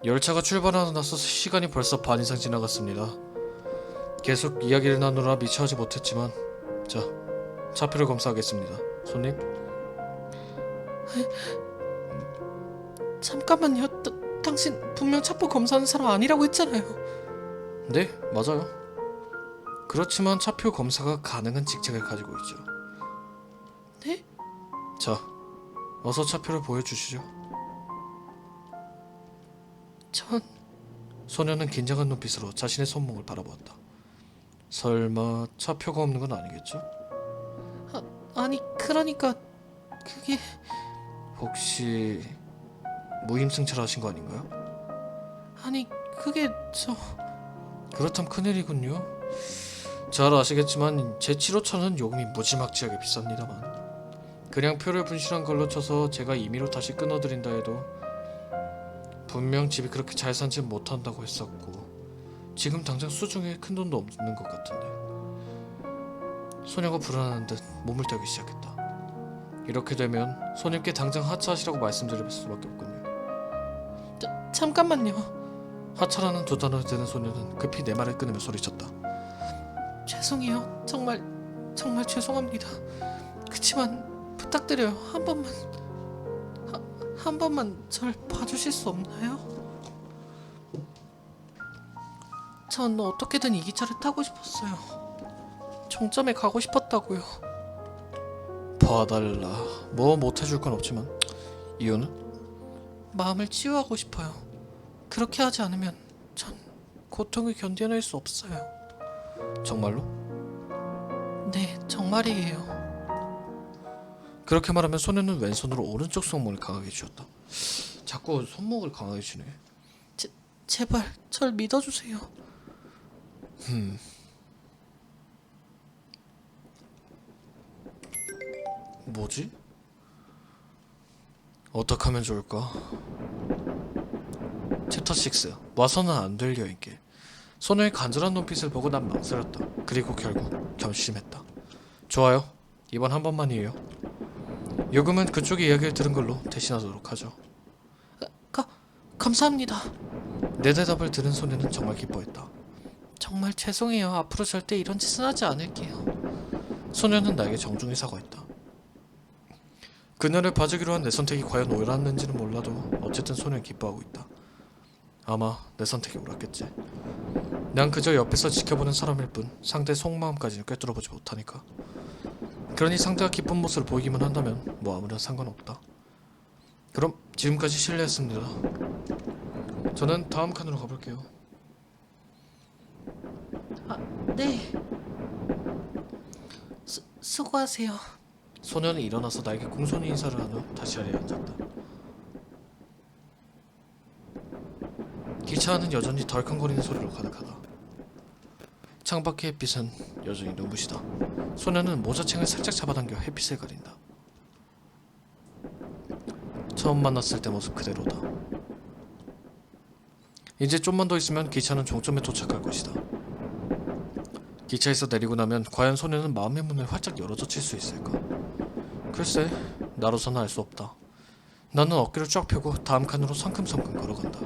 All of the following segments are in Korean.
열차가 출발하고 나서 시간이 벌써 반 이상 지나갔습니다. 계속 이야기를 나누라 미처 하지 못했지만 자, 차표를 검사하겠습니다. 손님? 잠깐만요. 당신 분명 차표 검사하는 사람 아니라고 했잖아요. 네, 맞아요. 그렇지만 차표 검사가 가능한 직책을 가지고 있죠. 네? 자, 어서 차표를 보여주시죠. 전 소녀는 긴장한 눈빛으로 자신의 손목을 바라보았다. 설마 차표가 없는 건 아니겠죠? 아니 그러니까 그게 혹시 무임승차하신 거 아닌가요? 아니 그게 그렇다면 큰일이군요. 잘 아시겠지만 제 7호차는 요금이 무지막지하게 비쌉니다만 그냥 표를 분실한 걸로 쳐서 제가 임의로 다시 끊어드린다 해도 분명 집이 그렇게 잘 산지 못한다고 했었고 지금 당장 수중에 큰돈도 없는 것 같은데 소녀가 불안한 듯 몸을 떼기 시작했다. 이렇게 되면 손님께 당장 하차하시라고 말씀드릴 수밖에 없군요. 잠깐만요. 하차라는 두 단어를 듣는 소녀는 급히 내 말을 끊으며 소리쳤다. 죄송해요. 정말 죄송합니다. 그치만 부탁드려요. 한 번만 절 봐주실 수 없나요? 전 어떻게든 이 기차를 타고 싶었어요. 종점에 가고 싶었다고요. 봐달라. 뭐 못해줄 건 없지만 이유는? 마음을 치유하고 싶어요. 그렇게 하지 않으면 전 고통을 견뎌낼 수 없어요. 정말로? 네, 정말이에요. 그렇게 말하면 소녀는 왼손으로 오른쪽 손목을 강하게 쥐었다. 자꾸 손목을 강하게 쥐네. 제발 절 믿어주세요. 뭐지? 어떻게 하면 좋을까? 챕터 6 와서는 안 될 여인길. 소녀의 간절한 눈빛을 보고 난 망설였다. 그리고 결국 결심했다. 좋아요. 이번 한 번만이에요. 요금은 그쪽의 이야기를 들은 걸로 대신하도록 하죠. 감사합니다. 내 대답을 들은 소녀는 정말 기뻐했다. 정말 죄송해요. 앞으로 절대 이런 짓은 하지 않을게요. 소녀는 나에게 정중히 사과했다. 그녀를 봐주기로 한 내 선택이 과연 옳았는지는 몰라도 어쨌든 소녀는 기뻐하고 있다. 아마 내 선택이 옳았겠지. 난 그저 옆에서 지켜보는 사람일 뿐 상대의 속마음까지는 꿰뚫어보지 못하니까. 그러니 상대가 기쁜 모습을 보이기만 한다면 뭐 아무런 상관없다. 그럼 지금까지 실례했습니다. 저는 다음 칸으로 가볼게요. 네. 수고하세요. 소녀는 일어나서 나에게 공손히 인사를 한 후 다시 자리에 앉았다. 기차 안은 여전히 덜컹거리는 소리로 가득하다. 창밖의 햇빛은 여전히 눈부시다. 소녀는 모자챙을 살짝 잡아당겨 햇빛을 가린다. 처음 만났을 때 모습 그대로다. 이제 좀만 더 있으면 기차는 종점에 도착할 것이다. 기차에서 내리고 나면 과연 소녀는 마음의 문을 활짝 열어젖힐 수 있을까? 글쎄, 나로서는 알 수 없다. 나는 어깨를 쫙 펴고 다음 칸으로 성큼성큼 걸어간다.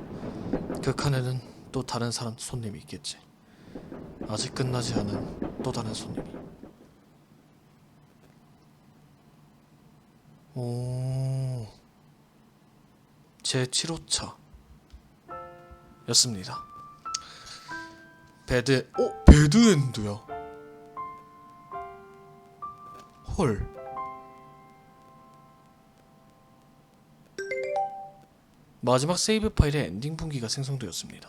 그 칸에는 또 다른 사람 손님이 있겠지. 아직 끝나지 않은 또 다른 손님이. 오, 제 7호차 였습니다. 배드엔드야. 헐. 마지막 세이브 파일에 엔딩 분기가 생성되었습니다.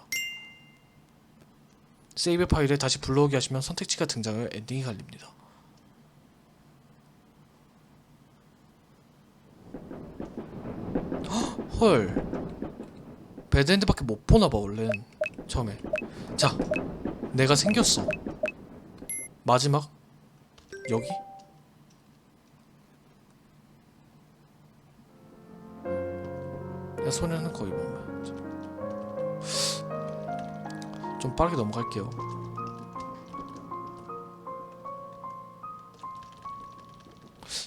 세이브 파일에 다시 불러오게 하시면 선택지가 등장하여 엔딩이 갈립니다. 헐. 배드엔드밖에 못 보나봐 원래는 처음에. 자, 내가 생겼어. 마지막 여기? 야, 소녀는 거의 보면 좀 빠르게 넘어갈게요.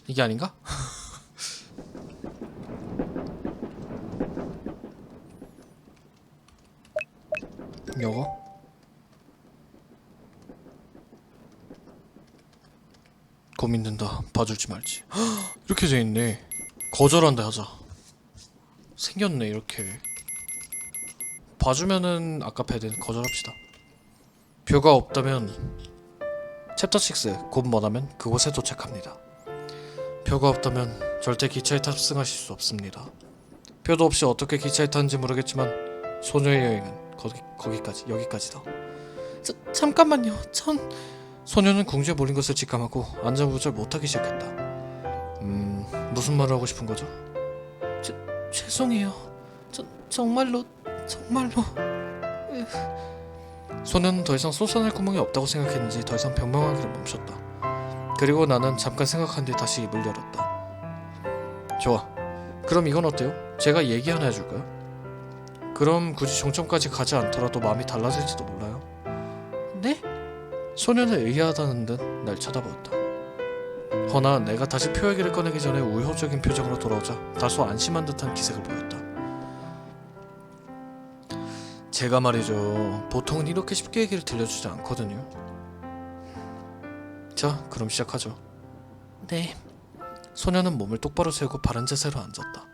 이게 아닌가? 여거? 고민된다. 봐줄지 말지. 이렇게 돼있네. 거절한다 하자. 생겼네 이렇게. 봐주면은 아까 배든 거절합시다. 뷰가 없다면 챕터 6 곧 뭐라면 그곳에 도착합니다. 표가 없다면 절대 기차에 탑승하실 수 없습니다. 표도 없이 어떻게 기차에 타는지 모르겠지만 소녀의 여행은 여기까지다. 잠깐만요. 소녀는 궁지에 몰린 것을 직감하고 안절부절 못하기 시작했다. 무슨 말을 하고 싶은 거죠? 죄송해요. 정말로. 소녀는 더 이상 솟아날 구멍이 없다고 생각했는지 더 이상 변명하기를 멈췄다. 그리고 나는 잠깐 생각한 뒤 다시 입을 열었다. 좋아. 그럼 이건 어때요? 제가 얘기 하나 해줄까요? 그럼 굳이 종점까지 가지 않더라도 마음이 달라질지도 몰라요. 네? 소녀는 의아하다는 듯 날 쳐다보았다. 허나 내가 다시 표 얘기를 꺼내기 전에 우호적인 표정으로 돌아오자 다소 안심한 듯한 기색을 보였다. 제가 말이죠. 보통은 이렇게 쉽게 얘기를 들려주지 않거든요. 자, 그럼 시작하죠. 네. 소녀는 몸을 똑바로 세우고 바른 자세로 앉았다.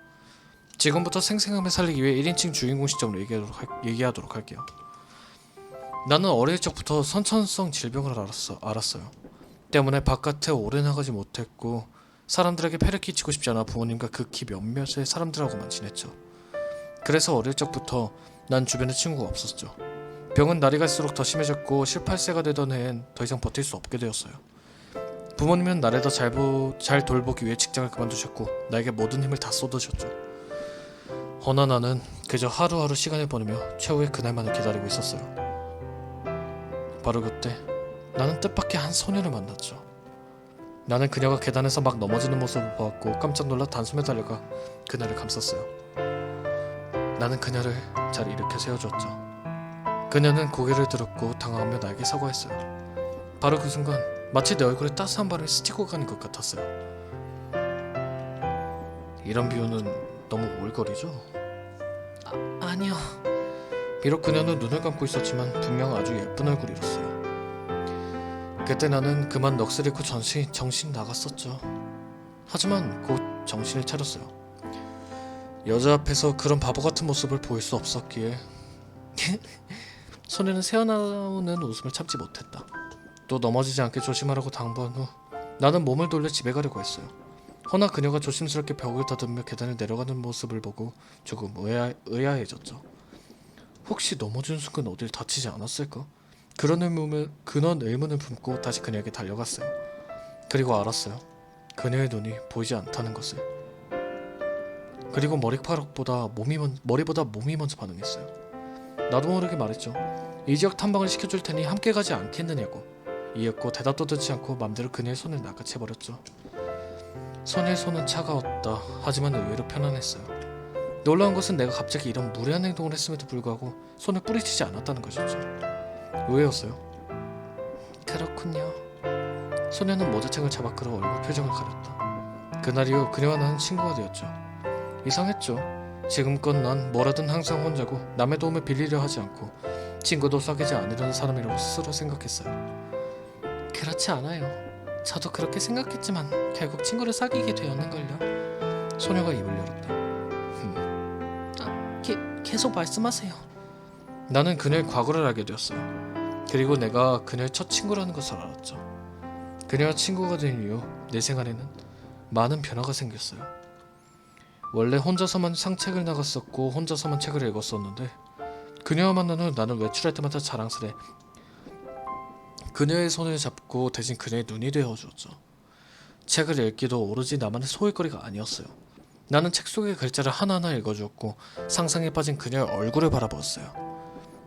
지금부터 생생함을 살리기 위해 1인칭 주인공 시점으로 얘기하도록 할게요. 나는 어릴 적부터 선천성 질병을 알았어요. 때문에 바깥에 오래 나가지 못했고 사람들에게 폐를 끼치고 싶지 않아 부모님과 극히 몇몇의 사람들하고만 지냈죠. 그래서 어릴 적부터 난 주변에 친구가 없었죠. 병은 날이 갈수록 더 심해졌고 7, 8세가 되던 해엔 더 이상 버틸 수 없게 되었어요. 부모님은 나를 더 잘 돌보기 위해 직장을 그만두셨고 나에게 모든 힘을 다 쏟으셨죠. 허나 나는 그저 하루하루 시간을 보내며 최후의 그날만을 기다리고 있었어요. 바로 그때 나는 뜻밖의 한 소녀를 만났죠. 나는 그녀가 계단에서 막 넘어지는 모습을 보았고 깜짝 놀라 단숨에 달려가 그녀를 감쌌어요. 나는 그녀를 잘 일으켜 세워주었죠. 그녀는 고개를 들었고 당황하며 나에게 사과했어요. 바로 그 순간 마치 내 얼굴에 따스한 바람이 스치고 가는 것 같았어요. 이런 비유는 너무 오글거리죠? 아니요. 비록 그녀는 눈을 감고 있었지만 분명 아주 예쁜 얼굴이었어요. 그때 나는 그만 넋을 잃고 정신 나갔었죠. 하지만 곧 정신을 차렸어요. 여자 앞에서 그런 바보 같은 모습을 보일 수 없었기에 소녀는 새어나오는 웃음을 참지 못했다. 또 넘어지지 않게 조심하라고 당부한 후 나는 몸을 돌려 집에 가려고 했어요. 허나 그녀가 조심스럽게 벽을 더듬며 계단을 내려가는 모습을 보고 조금 의아해졌죠. 혹시 넘어진 순간 어딜 다치지 않았을까? 그런 의문을 품고 다시 그녀에게 달려갔어요. 그리고 알았어요. 그녀의 눈이 보이지 않다는 것을. 그리고 머리보다 몸이 먼저 반응했어요. 나도 모르게 말했죠. 이 지역 탐방을 시켜줄 테니 함께 가지 않겠느냐고. 이윽고 대답도 듣지 않고 맘대로 그녀의 손을 낚아채버렸죠. 소녀의 손은 차가웠다. 하지만 의외로 편안했어요. 놀라운 것은 내가 갑자기 이런 무례한 행동을 했음에도 불구하고 손을 뿌리치지 않았다는 것이었죠. 왜였어요? 그렇군요. 소녀는 모자책을 잡아 끌어 얼굴 표정을 가렸다. 그날 이후 그녀와 나는 친구가 되었죠. 이상했죠. 지금껏 난 뭐라든 항상 혼자고 남의 도움을 빌리려 하지 않고 친구도 사귀지 않으려는 사람이라고 스스로 생각했어요. 그렇지 않아요. 저도 그렇게 생각했지만 결국 친구를 사귀게 되었는걸요. 소녀가 입을 열었다. 계속 말씀하세요. 나는 그녀의 과거를 알게 되었어요. 그리고 내가 그녀의 첫 친구라는 것을 알았죠. 그녀와 친구가 된 이후 내 생활에는 많은 변화가 생겼어요. 원래 혼자서만 산책을 나갔었고 혼자서만 책을 읽었었는데 그녀와 만난 후 나는 외출할 때마다 자랑스레 그녀의 손을 잡고 대신 그녀의 눈이 되어주었죠. 책을 읽기도 오로지 나만의 소일거리가 아니었어요. 나는 책 속의 글자를 하나하나 읽어주었고 상상에 빠진 그녀의 얼굴을 바라보았어요.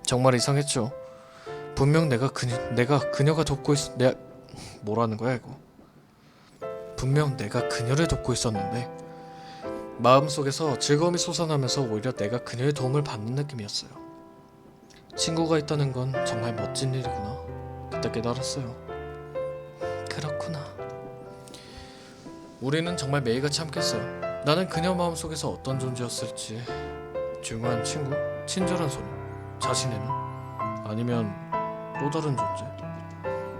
정말 이상했죠. 분명 내가 그녀가 돕고 뭐라는 거야 이거. 분명 내가 그녀를 돕고 있었는데 마음속에서 즐거움이 솟아나면서 오히려 내가 그녀의 도움을 받는 느낌이었어요. 친구가 있다는 건 정말 멋진 일이구나. 그때 깨달았어요. 그렇구나. 우리는 정말 매일같이 함께했어요. 나는 그녀 마음속에서 어떤 존재였을지 조용한 친구, 친절한 소녀, 자신의 눈 아니면 또 다른 존재?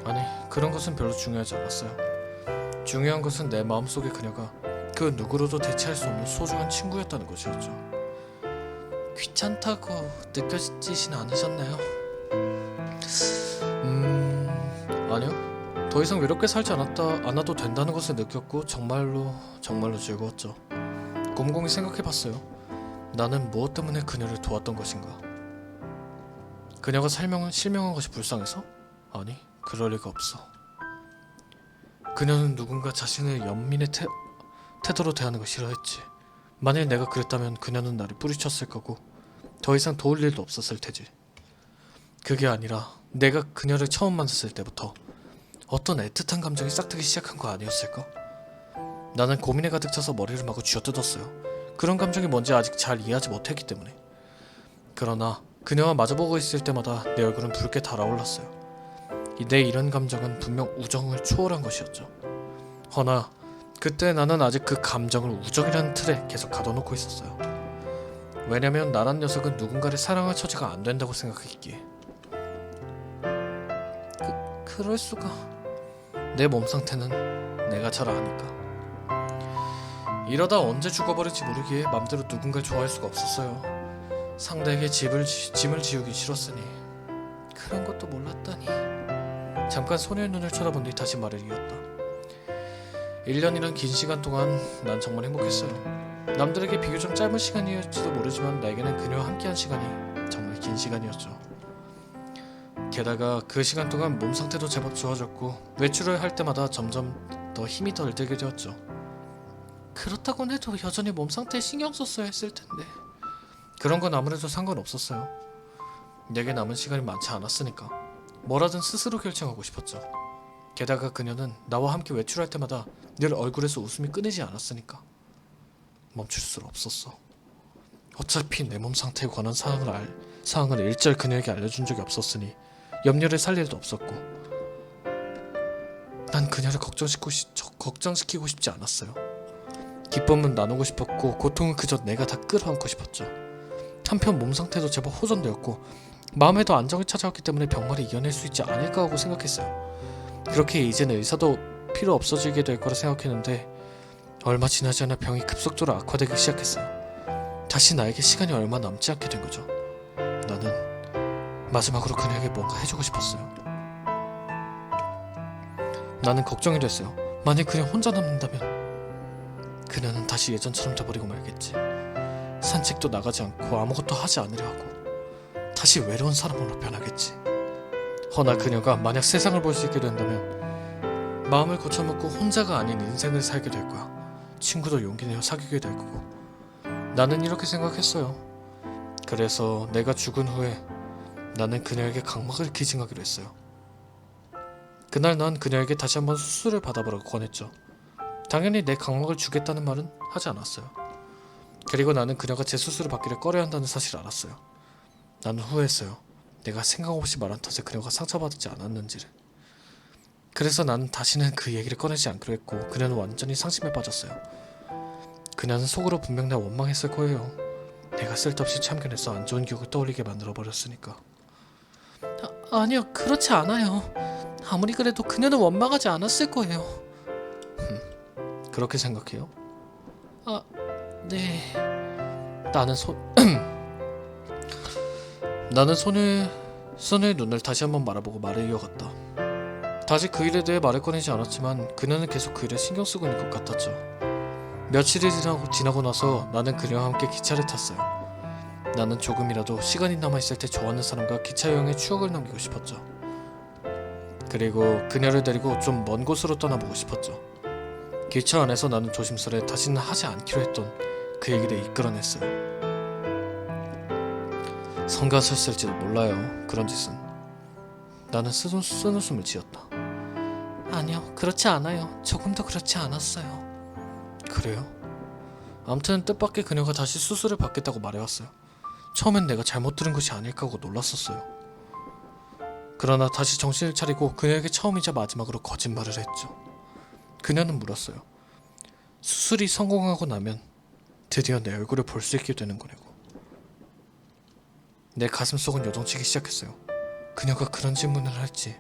아니, 그런 것은 별로 중요하지 않았어요. 중요한 것은 내 마음속에 그녀가 그 누구로도 대체할 수 없는 소중한 친구였다는 것이었죠. 귀찮다고 느껴지진 않으셨나요? 아니요. 더 이상 외롭게 살지 않아도 된다는 것을 느꼈고 정말로 즐거웠죠. 곰곰이 생각해봤어요. 나는 무엇 때문에 그녀를 도왔던 것인가? 그녀가 실명한 것이 불쌍해서? 아니, 그럴 리가 없어. 그녀는 누군가 자신을 연민의 태도로 대하는 걸 싫어했지. 만일 내가 그랬다면 그녀는 나를 뿌리쳤을 거고 더 이상 도울 일도 없었을 테지. 그게 아니라 내가 그녀를 처음 만났을 때부터 어떤 애틋한 감정이 싹트기 시작한 거 아니었을까? 나는 고민에 가득 차서 머리를 마구 쥐어뜯었어요. 그런 감정이 뭔지 아직 잘 이해하지 못했기 때문에. 그러나 그녀와 마주보고 있을 때마다 내 얼굴은 붉게 달아올랐어요. 내 이런 감정은 분명 우정을 초월한 것이었죠. 허나 그때 나는 아직 그 감정을 우정이라는 틀에 계속 가둬놓고 있었어요. 왜냐면 나란 녀석은 누군가를 사랑할 처지가 안 된다고 생각했기에. 그럴 수가. 내 몸 상태는 내가 잘 아니까. 이러다 언제 죽어버릴지 모르기에 맘대로 누군가를 좋아할 수가 없었어요. 상대에게 짐을 지우기 싫었으니. 그런 것도 몰랐다니. 잠깐 소녀의 눈을 쳐다본 뒤 다시 말을 이었다. 1년이란 긴 시간 동안 난 정말 행복했어요. 남들에게 비교적 짧은 시간이었지도 모르지만 나에게는 그녀와 함께한 시간이 정말 긴 시간이었죠. 게다가 그 시간 동안 몸 상태도 제법 좋아졌고 외출을 할 때마다 점점 더 힘이 덜 들게 되었죠. 그렇다곤 해도 여전히 몸 상태에 신경 썼어야 했을 텐데. 그런 건 아무래도 상관없었어요. 내게 남은 시간이 많지 않았으니까 뭐라든 스스로 결정하고 싶었죠. 게다가 그녀는 나와 함께 외출할 때마다 늘 얼굴에서 웃음이 끊이지 않았으니까 멈출 수 없었어. 어차피 내 몸 상태에 관한 사항을 일절 그녀에게 알려준 적이 없었으니 염려를 살 일도 없었고 난 그녀를 걱정시키고 싶지 않았어요. 기쁨은 나누고 싶었고 고통은 그저 내가 다 끌어안고 싶었죠. 한편 몸 상태도 제법 호전되었고 마음에도 안정이 찾아왔기 때문에 병마를 이겨낼 수 있지 않을까 하고 생각했어요. 그렇게 이제는 의사도 필요 없어지게 될 거라 생각했는데 얼마 지나지 않아 병이 급속도로 악화되기 시작했어요. 다시 나에게 시간이 얼마 남지 않게 된 거죠. 나는 마지막으로 그녀에게 뭔가 해주고 싶었어요. 나는 걱정이 됐어요. 만약 그냥 혼자 남는다면 그녀는 다시 예전처럼 돼버리고 말겠지. 산책도 나가지 않고 아무것도 하지 않으려 하고 다시 외로운 사람으로 변하겠지. 허나 그녀가 만약 세상을 볼 수 있게 된다면 마음을 고쳐먹고 혼자가 아닌 인생을 살게 될 거야. 친구도 용기 내어 사귀게 될 거고. 나는 이렇게 생각했어요. 그래서 내가 죽은 후에 나는 그녀에게 각막을 기증하기로 했어요. 그날 난 그녀에게 다시 한번 수술을 받아보라고 권했죠. 당연히 내 각막을 주겠다는 말은 하지 않았어요. 그리고 나는 그녀가 제 수술을 받기를 꺼려한다는 사실을 알았어요. 나는 후회했어요. 내가 생각 없이 말한 탓에 그녀가 상처받지 않았는지를. 그래서 나는 다시는 그 얘기를 꺼내지 않기로 했고 그녀는 완전히 상심에 빠졌어요. 그녀는 속으로 분명 날 원망했을 거예요. 내가 쓸데없이 참견해서 안 좋은 기억을 떠올리게 만들어버렸으니까. 아니요, 그렇지 않아요. 아무리 그래도 그녀는 원망하지 않았을 거예요. 그렇게 생각해요? 네. 나는 소녀의 눈을 다시 한번 바라보고 말을 이어갔다. 다시 그 일에 대해 말을 꺼내지 않았지만 그녀는 계속 그 일에 신경 쓰고 있는 것 같았죠. 며칠이 지나고 나서 나는 그녀와 함께 기차를 탔어요. 나는 조금이라도 시간이 남아있을 때 좋아하는 사람과 기차 여행의 추억을 남기고 싶었죠. 그리고 그녀를 데리고 좀 먼 곳으로 떠나보고 싶었죠. 기차 안에서 나는 조심스레 다시는 하지 않기로 했던 그 얘기를 이끌어냈어요. 성가셨을지도 몰라요. 그런 짓은. 나는 쓴웃음을 지었다. 아니요, 그렇지 않아요. 조금도 그렇지 않았어요. 그래요? 아무튼 뜻밖의 그녀가 다시 수술을 받겠다고 말해왔어요. 처음엔 내가 잘못 들은 것이 아닐까 하고 놀랐었어요. 그러나 다시 정신을 차리고 그녀에게 처음이자 마지막으로 거짓말을 했죠. 그녀는 물었어요. 수술이 성공하고 나면 드디어 내 얼굴을 볼 수 있게 되는 거냐고. 내 가슴속은 요동치기 시작했어요. 그녀가 그런 질문을 할지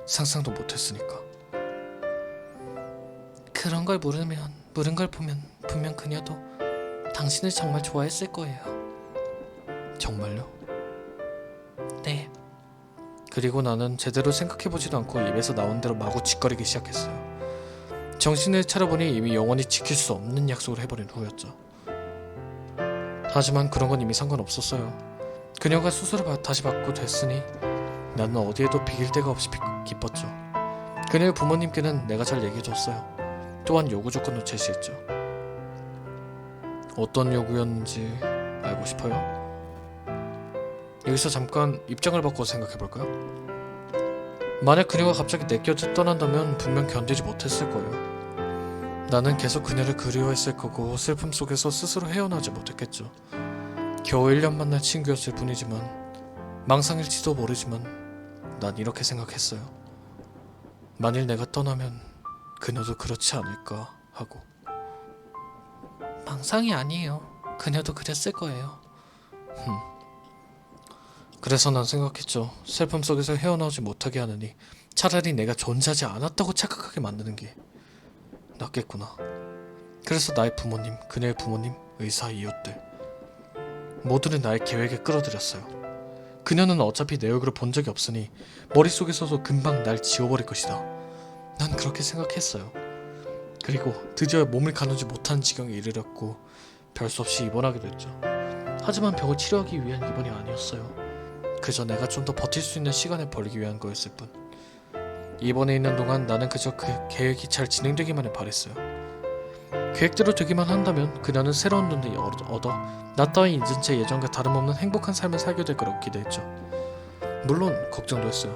상상도 못했으니까. 그런 걸 물은 걸 보면 분명 그녀도 당신을 정말 좋아했을 거예요. 정말요? 네, 그리고 나는 제대로 생각해보지도 않고 입에서 나온 대로 마구 짓거리기 시작했어요. 정신을 차려보니 이미 영원히 지킬 수 없는 약속을 해버린 후였죠. 하지만 그런 건 이미 상관없었어요. 그녀가 수술을 다시 받고 됐으니 나는 어디에도 비길 데가 없이 기뻤죠. 그녀의 부모님께는 내가 잘 얘기해줬어요. 또한 요구 조건도 제시했죠. 어떤 요구였는지 알고 싶어요? 여기서 잠깐 입장을 바꿔서 생각해볼까요? 만약 그녀가 갑자기 내 곁을 떠난다면 분명 견디지 못했을 거예요. 나는 계속 그녀를 그리워했을 거고 슬픔 속에서 스스로 헤어나지 못했겠죠. 겨우 1년 만날 친구였을 뿐이지만 망상일지도 모르지만 난 이렇게 생각했어요. 만일 내가 떠나면 그녀도 그렇지 않을까 하고. 망상이 아니에요. 그녀도 그랬을 거예요. 그래서 난 생각했죠. 슬픔 속에서 헤어나오지 못하게 하느니 차라리 내가 존재하지 않았다고 착각하게 만드는 게 낫겠구나. 그래서 나의 부모님, 그녀의 부모님, 의사, 이웃들 모두를 나의 계획에 끌어들였어요. 그녀는 어차피 내 얼굴을 본 적이 없으니 머릿속에서도 금방 날 지워버릴 것이다. 난 그렇게 생각했어요. 그리고 드디어 몸을 가누지 못하는 지경에 이르렀고 별 수 없이 입원하게 됐죠. 하지만 병을 치료하기 위한 입원이 아니었어요. 그저 내가 좀 더 버틸 수 있는 시간을 벌기 위한 거였을 뿐. 입원해 있는 동안 나는 그저 그 계획이 잘 진행되기만을 바랬어요. 계획대로 되기만 한다면 그녀는 새로운 눈을 얻어 나 따위 잊은 채 예전과 다름없는 행복한 삶을 살게 될 거라고 기대했죠. 물론 걱정도 했어요.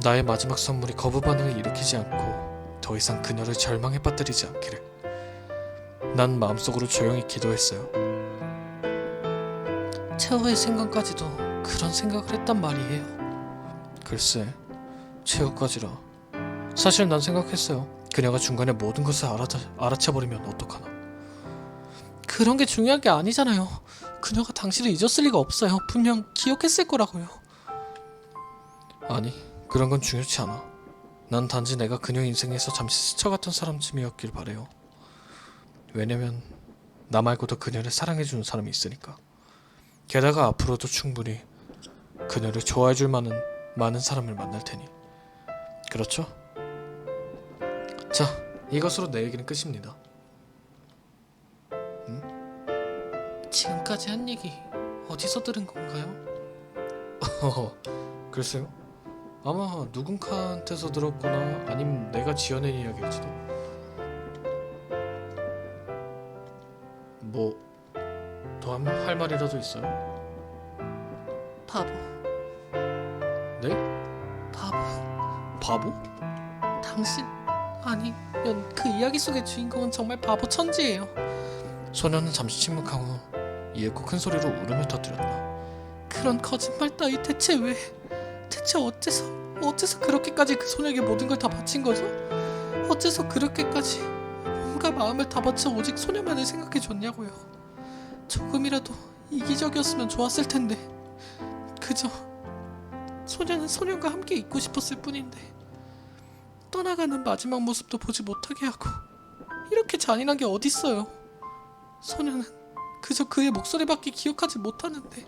나의 마지막 선물이 거부 반응을 일으키지 않고 더 이상 그녀를 절망에 빠뜨리지 않기를. 난 마음속으로 조용히 기도했어요. 최후의 생각까지도 그런 생각을 했단 말이에요. 글쎄, 최후까지라. 사실 난 생각했어요. 그녀가 중간에 모든 것을 알아채버리면 어떡하나. 그런 게 중요한 게 아니잖아요. 그녀가 당신을 잊었을 리가 없어요. 분명 기억했을 거라고요. 아니, 그런 건 중요치 않아. 난 단지 내가 그녀 인생에서 잠시 스쳐갔던 사람쯤이었길 바래요. 왜냐면 나 말고도 그녀를 사랑해주는 사람이 있으니까. 게다가 앞으로도 충분히 그녀를 좋아해줄 많은 사람을 만날 테니. 그렇죠? 자, 이것으로 내 얘기는 끝입니다. 지금까지 한 얘기 어디서 들은 건가요? 글쎄요. 아마 누군가한테서 들었거나 아니면 내가 지어낸 이야기일지도. 뭐 더 할 말이라도 있어요? 바보, 네? 바보. 바보? 당신 아니면 그 이야기 속의 주인공은 정말 바보 천지예요. 소녀는 잠시 침묵한 후 이윽고 큰 소리로 울음을 터뜨렸다. 그런 거짓말 따위 대체 왜? 대체 어째서 그렇게까지 그 소녀에게 모든 걸 다 바친 거죠? 어째서 그렇게까지 뭔가 마음을 다 바쳐 오직 소녀만을 생각해 줬냐고요. 조금이라도 이기적이었으면 좋았을 텐데 그저 소녀는 소년과 함께 있고 싶었을 뿐인데 떠나가는 마지막 모습도 보지 못하게 하고 이렇게 잔인한 게 어딨어요. 소녀는 그저 그의 목소리밖에 기억하지 못하는데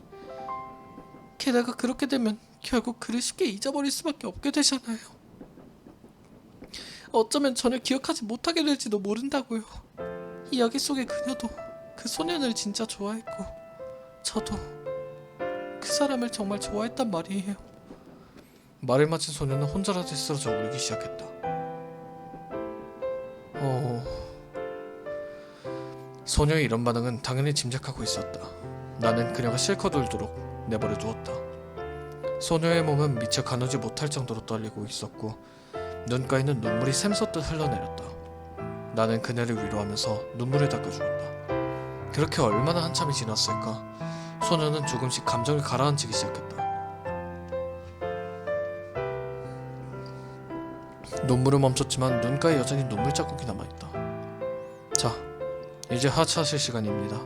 게다가 그렇게 되면 결국 그를 쉽게 잊어버릴 수밖에 없게 되잖아요. 어쩌면 전혀 기억하지 못하게 될지도 모른다고요. 이야기 속의 그녀도 그 소년을 진짜 좋아했고 저도 그 사람을 정말 좋아했단 말이에요. 말을 마친 소녀는 혼자라도 쓰러져 울기 시작했다. 소녀의 이런 반응은 당연히 짐작하고 있었다. 나는 그녀가 실컷 울도록 내버려 두었다. 소녀의 몸은 미처 가누지 못할 정도로 떨리고 있었고 눈가에는 눈물이 샘솟듯 흘러내렸다. 나는 그녀를 위로하면서 눈물을 닦아주었다. 그렇게 얼마나 한참이 지났을까? 소녀는 조금씩 감정을 가라앉히기 시작했다. 눈물은 멈췄지만 눈가에 여전히 눈물 자국이 남아있다. 자, 이제 하차하실 시간입니다.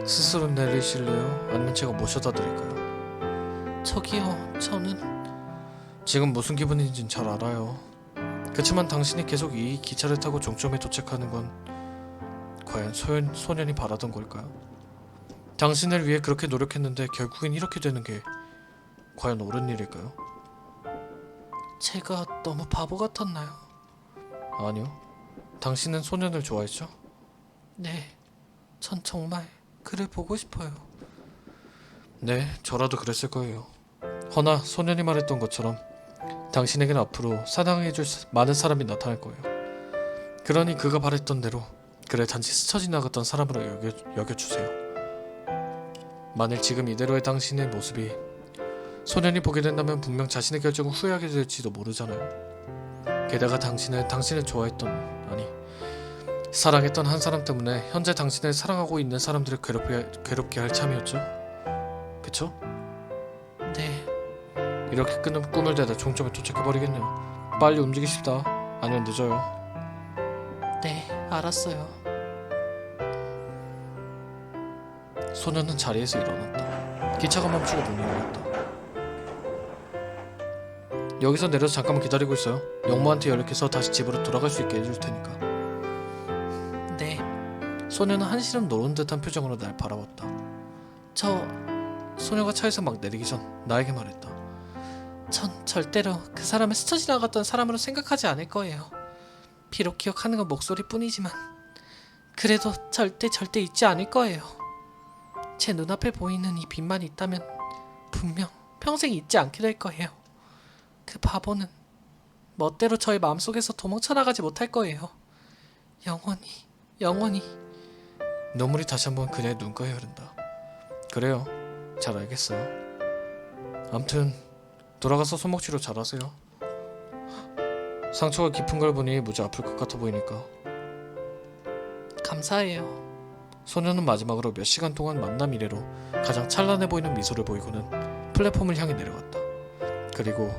스스로 내리실래요? 아니면 제가 모셔다 드릴까요? 저기요, 저는 지금 무슨 기분인진 잘 알아요. 그치만 당신이 계속 이 기차를 타고 종점에 도착하는 건 과연 소년이 바라던 걸까요? 당신을 위해 그렇게 노력했는데 결국엔 이렇게 되는 게 과연 옳은 일일까요? 제가 너무 바보 같았나요? 아니요. 당신은 소년을 좋아했죠? 네, 전 정말 그를 보고 싶어요. 네, 저라도 그랬을 거예요. 허나 소년이 말했던 것처럼 당신에겐 앞으로 사랑해줄 많은 사람이 나타날 거예요. 그러니 그가 바랬던 대로 그를 단지 스쳐 지나갔던 사람으로 여겨주세요. 만일 지금 이대로의 당신의 모습이 소년이 보게 된다면 분명 자신의 결정을 후회하게 될지도 모르잖아요. 게다가 당신을 좋아했던, 아니 사랑했던 한 사람 때문에 현재 당신을 사랑하고 있는 사람들을 괴롭게 할 참이었죠? 그쵸? 네, 이렇게 끊은 꿈을 대다 종점에 도착해버리겠네요. 빨리 움직이십시다. 아니면 늦어요. 네, 알았어요. 소년은 자리에서 일어났다. 기차가 멈추고 문이 열렸다. 여기서 내려서 잠깐만 기다리고 있어요. 영무한테 연락해서 다시 집으로 돌아갈 수 있게 해줄 테니까. 네, 소년은 한시름 노는 듯한 표정으로 날 바라봤다. 소녀가 차에서 막 내리기 전 나에게 말했다. 전 절대로 그 사람을 스쳐 지나갔던 사람으로 생각하지 않을 거예요. 비록 기억하는 건 목소리뿐이지만 그래도 절대 잊지 않을 거예요. 제 눈앞에 보이는 이 빛만 있다면 분명 평생 잊지 않게 될 거예요. 그 바보는 멋대로 저의 마음속에서 도망쳐 나가지 못할 거예요. 영원히. 눈물이 다시 한번 그녀의 눈가에 흐른다. 그래요. 잘 알겠어요. 암튼 돌아가서 손목치료 잘하세요. 상처가 깊은 걸 보니 무지 아플 것 같아 보이니까. 감사해요. 소녀는 마지막으로 몇 시간 동안 만남 이래로 가장 찬란해 보이는 미소를 보이고는 플랫폼을 향해 내려갔다. 그리고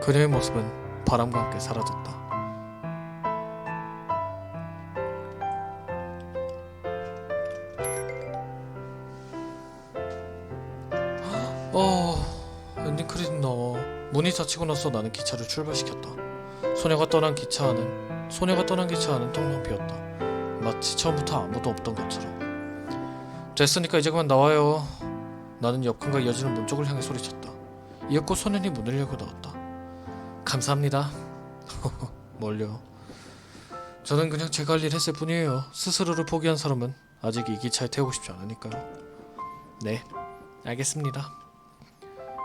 그녀의 모습은 바람과 함께 사라졌다. 엔딩 크레딧 나와. 문이 닫히고 나서 나는 기차를 출발시켰다. 소녀가 떠난 기차 안은 텅텅 비었다. 마치 처음부터 아무도 없던 것처럼. 됐으니까 이제 그만 나와요. 나는 옆 칸과 이어지는 문 쪽을 향해 소리쳤다. 이윽고 소년이 문을 열고 나왔다. 감사합니다. 뭘요? 저는 그냥 제가 할 일 했을 뿐이에요. 스스로를 포기한 사람은 아직 이 기차에 태우고 싶지 않으니까요. 네, 알겠습니다.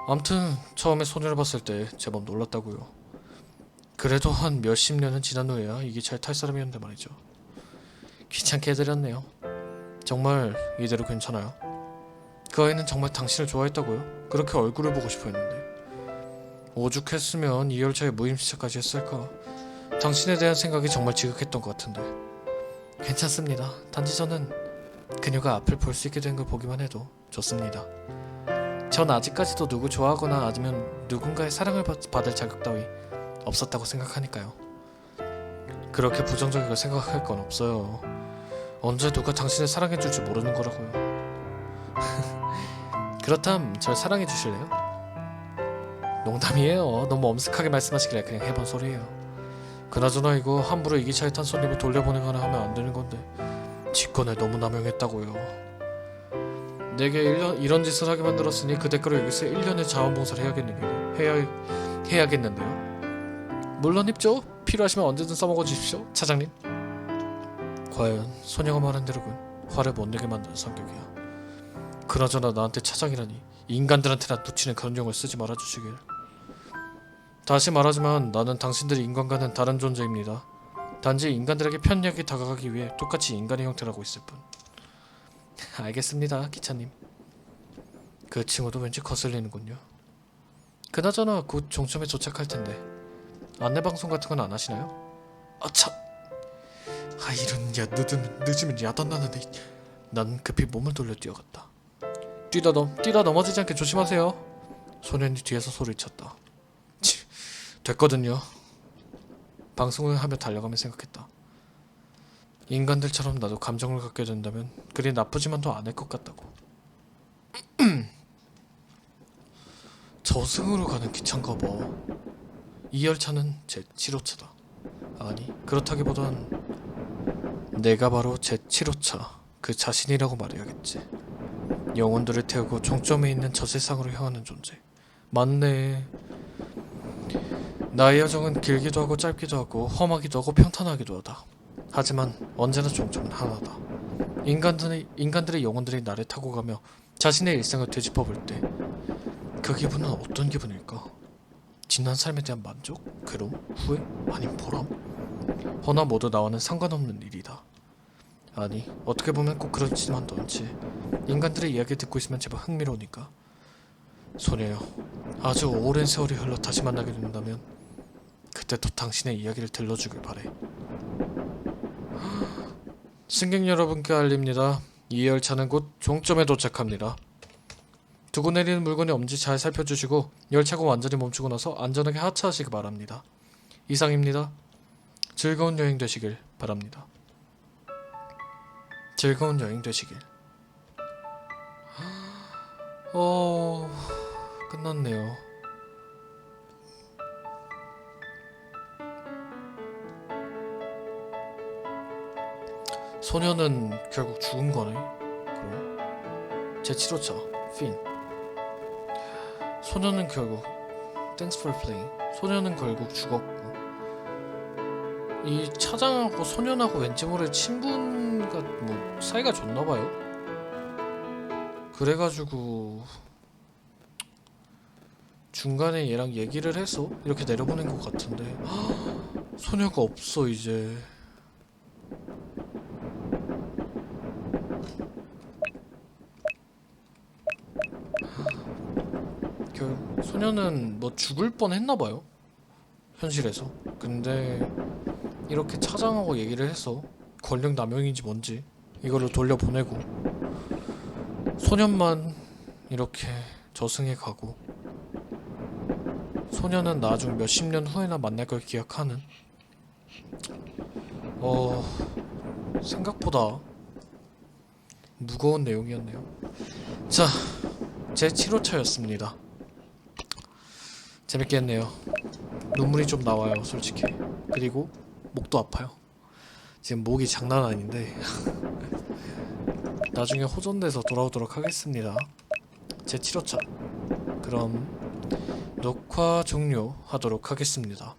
암튼 처음에 소녀를 봤을 때 제법 놀랐다고요. 그래도 한 몇십 년은 지난 후에야 이 기차에 탈 사람이었는데 말이죠. 귀찮게 해드렸네요. 정말 이대로 괜찮아요? 그 아이는 정말 당신을 좋아했다고요? 그렇게 얼굴을 보고 싶어 했는데. 오죽했으면 이 열차에 무임시차까지 했을까. 당신에 대한 생각이 정말 지극했던 것 같은데. 괜찮습니다. 단지 저는 그녀가 앞을 볼 수 있게 된 걸 보기만 해도 좋습니다. 전 아직까지도 누구 좋아하거나 아니면 누군가의 사랑을 받을 자격 따위 없었다고 생각하니까요. 그렇게 부정적이게 생각할 건 없어요. 언제 누가 당신을 사랑해줄지 모르는 거라고요. 그렇담 절 사랑해 주실래요? 농담이에요. 너무 엄숙하게 말씀하시길래 그냥 해본 소리예요. 그나저나 이거 함부로 이 기차에 탄 손님을 돌려보내거나 하면 안 되는 건데 직권을 너무 남용했다고요. 내게 이런 짓을 하게 만들었으니 그 대가로 여기서 1년의 자원봉사를 해야겠는데요. 물론입죠. 필요하시면 언제든 써먹어 주십시오, 차장님. 과연 소녀가 말한 대로군. 화를 못 내게 만드는 성격이야. 그나저나 나한테 차장이라니. 인간들한테나 놓치는 그런 용어를 쓰지 말아주시길. 다시 말하지만 나는 당신들이 인간과는 다른 존재입니다. 단지 인간들에게 편리하게 다가가기 위해 똑같이 인간의 형태를 하고 있을 뿐. 알겠습니다, 기차님. 그 칭호도 왠지 거슬리는군요. 그나저나 곧 종점에 도착할 텐데 안내방송 같은 건 안 하시나요? 아차! 이런 늦으면 야단나는데. 난 급히 몸을 돌려 뛰어갔다. 뛰다 넘어지지 않게 조심하세요. 소년이 뒤에서 소리쳤다. 됐거든요. 방송을 하며 달려가며 생각했다. 인간들처럼 나도 감정을 갖게 된다면 그리 나쁘지만도 않을 것 같다고. 저승으로 가는 기차인가 봐. 이 열차는 제 7호차다. 아니, 그렇다기보단 내가 바로 제 7호차 그 자신이라고 말해야겠지. 영혼들을 태우고 종점에 있는 저 세상으로 향하는 존재. 맞네. 나의 여정은 길기도 하고 짧기도 하고 험하기도 하고 평탄하기도 하다. 하지만 언제나 종점은 하나다. 인간들의 영혼들이 나를 타고 가며 자신의 일생을 되짚어볼 때 그 기분은 어떤 기분일까? 지난 삶에 대한 만족? 괴로움? 후회? 아님 보람? 허나 모두 나와는 상관없는 일이다. 아니, 어떻게 보면 꼭 그렇지만 않지. 인간들의 이야기 듣고 있으면 제발 흥미로우니까. 소녀여, 아주 오랜 세월이 흘러 다시 만나게 된다면 그때 또 당신의 이야기를 들려주길 바래. 승객 여러분께 알립니다. 이 열차는 곧 종점에 도착합니다. 두고 내리는 물건이 없는지 잘 살펴주시고 열차가 완전히 멈추고 나서 안전하게 하차하시기 바랍니다. 이상입니다. 즐거운 여행 되시길 바랍니다. 즐거운 여행 되시길. 끝났네요. 소녀는 결국 죽은 거네. 그럼 제 7호차 핀. 소녀는 결국 Thanks for playing. 소녀는 결국 죽었고 이 차장하고 소년하고 왠지 모르게 친분가 뭐 사이가 좋나봐요. 그래가지고 중간에 얘랑 얘기를 해서 이렇게 내려보낸 것 같은데 소녀가 없어 이제. 소녀는 뭐 죽을 뻔 했나봐요 현실에서. 근데 이렇게 차장하고 얘기를 해서 권력 남용인지 뭔지 이거를 돌려보내고 소년만 이렇게 저승에 가고 소녀는 나중 몇십 년 후에나 만날 걸 기약하는 생각보다 무거운 내용이었네요. 자, 제 7호차였습니다. 재밌게 했네요. 눈물이 좀 나와요 솔직히. 그리고 목도 아파요. 지금 목이 장난 아닌데 나중에 호전돼서 돌아오도록 하겠습니다. 제 7호차 그럼 녹화 종료하도록 하겠습니다.